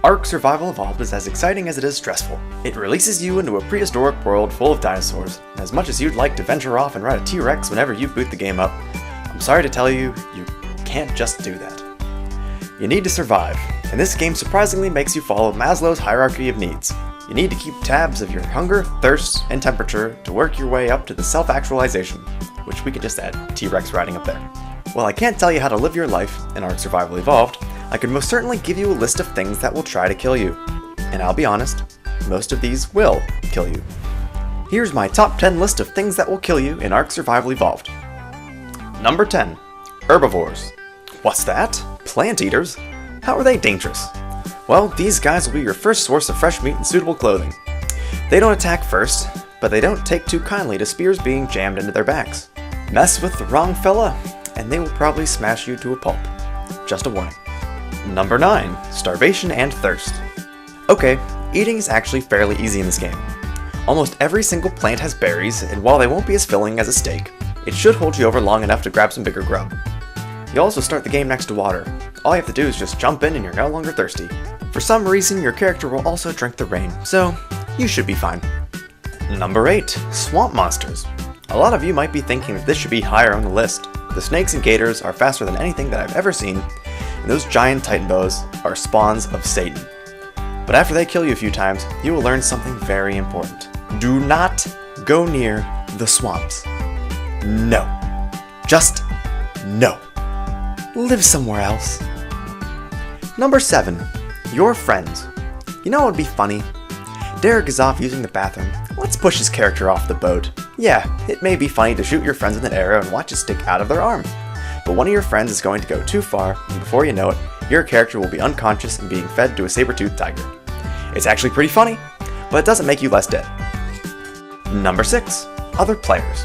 Ark Survival Evolved is as exciting as it is stressful. It releases you into a prehistoric world full of dinosaurs, and as much as you'd like to venture off and ride a T-Rex whenever you boot the game up, I'm sorry to tell you, you can't just do that. You need to survive, and this game surprisingly makes you follow Maslow's hierarchy of needs. You need to keep tabs of your hunger, thirst, and temperature to work your way up to the self-actualization, which we could just add T-Rex riding up there. While I can't tell you how to live your life in Ark Survival Evolved, I could most certainly give you a list of things that will try to kill you. And I'll be honest, most of these will kill you. Here's my top 10 list of things that will kill you in Ark Survival Evolved. Number 10. Herbivores. What's that? Plant eaters? How are they dangerous? Well, these guys will be your first source of fresh meat and suitable clothing. They don't attack first, but they don't take too kindly to spears being jammed into their backs. Mess with the wrong fella, and they will probably smash you to a pulp. Just a warning. Number 9. Starvation and thirst. Okay, eating is actually fairly easy in this game. Almost every single plant has berries, and while they won't be as filling as a steak, it should hold you over long enough to grab some bigger grub. You also start the game next to water. All you have to do is just jump in and you're no longer thirsty. For some reason, your character will also drink the rain, so you should be fine. Number 8. Swamp monsters. A lot of you might be thinking that this should be higher on the list. The snakes and gators are faster than anything that I've ever seen, and those giant titan boas are spawns of Satan. But after they kill you a few times, you will learn something very important. Do not go near the swamps. No. Just no. Live somewhere else. Number 7. Your friends. You know what would be funny? Derek is off using the bathroom. Let's push his character off the boat. Yeah, it may be funny to shoot your friends with an arrow and watch it stick out of their arm. But one of your friends is going to go too far, and before you know it, your character will be unconscious and being fed to a saber-toothed tiger. It's actually pretty funny, but it doesn't make you less dead. Number 6. Other players.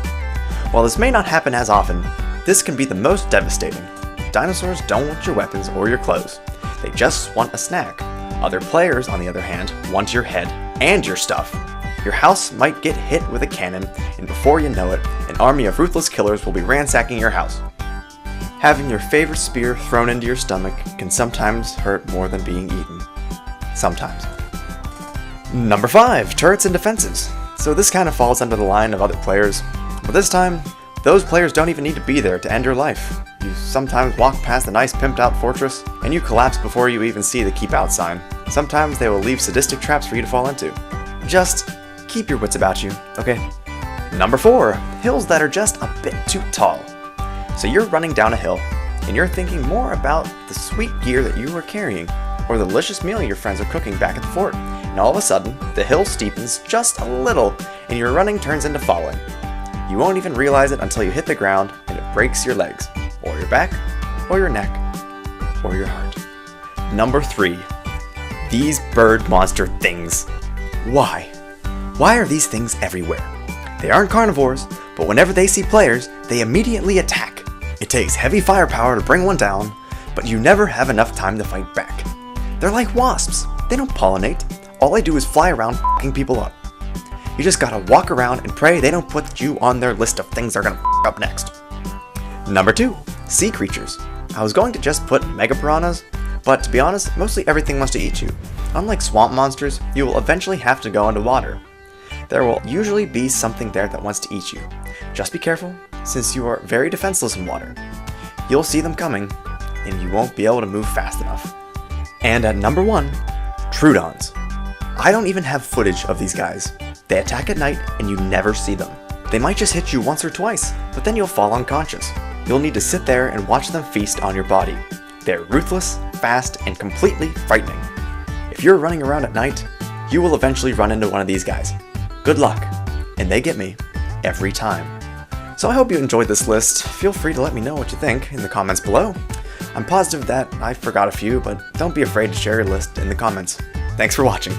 While this may not happen as often, this can be the most devastating. Dinosaurs don't want your weapons or your clothes. They just want a snack. Other players, on the other hand, want your head and your stuff. Your house might get hit with a cannon, and before you know it, an army of ruthless killers will be ransacking your house. Having your favorite spear thrown into your stomach can sometimes hurt more than being eaten. Sometimes. Number 5. Turrets and defenses. So this kind of falls under the line of other players, but this time, those players don't even need to be there to end your life. You sometimes walk past a nice pimped out fortress, and you collapse before you even see the keep out sign. Sometimes they will leave sadistic traps for you to fall into. Just keep your wits about you, okay? Number 4. Hills that are just a bit too tall. So you're running down a hill, and you're thinking more about the sweet gear that you are carrying, or the delicious meal your friends are cooking back at the fort, and all of a sudden, the hill steepens just a little, and your running turns into falling. You won't even realize it until you hit the ground, and it breaks your legs, or your back, or your neck, or your heart. Number 3. These bird monster things. Why? Why are these things everywhere? They aren't carnivores, but whenever they see players, they immediately attack. It takes heavy firepower to bring one down, but you never have enough time to fight back. They're like wasps. They don't pollinate. All they do is fly around f***ing people up. You just gotta walk around and pray they don't put you on their list of things they're gonna f*** up next. Number 2. Sea creatures. I was going to just put mega piranhas, but to be honest, mostly everything wants to eat you. Unlike swamp monsters, you will eventually have to go underwater. There will usually be something there that wants to eat you. Just be careful, since you are very defenseless in water. You'll see them coming, and you won't be able to move fast enough. And at number 1, Troodons. I don't even have footage of these guys. They attack at night, and you never see them. They might just hit you once or twice, but then you'll fall unconscious. You'll need to sit there and watch them feast on your body. They're ruthless, fast, and completely frightening. If you're running around at night, you will eventually run into one of these guys. Good luck, and they get me every time. So I hope you enjoyed this list. Feel free to let me know what you think in the comments below. I'm positive that I forgot a few, but don't be afraid to share your list in the comments. Thanks for watching.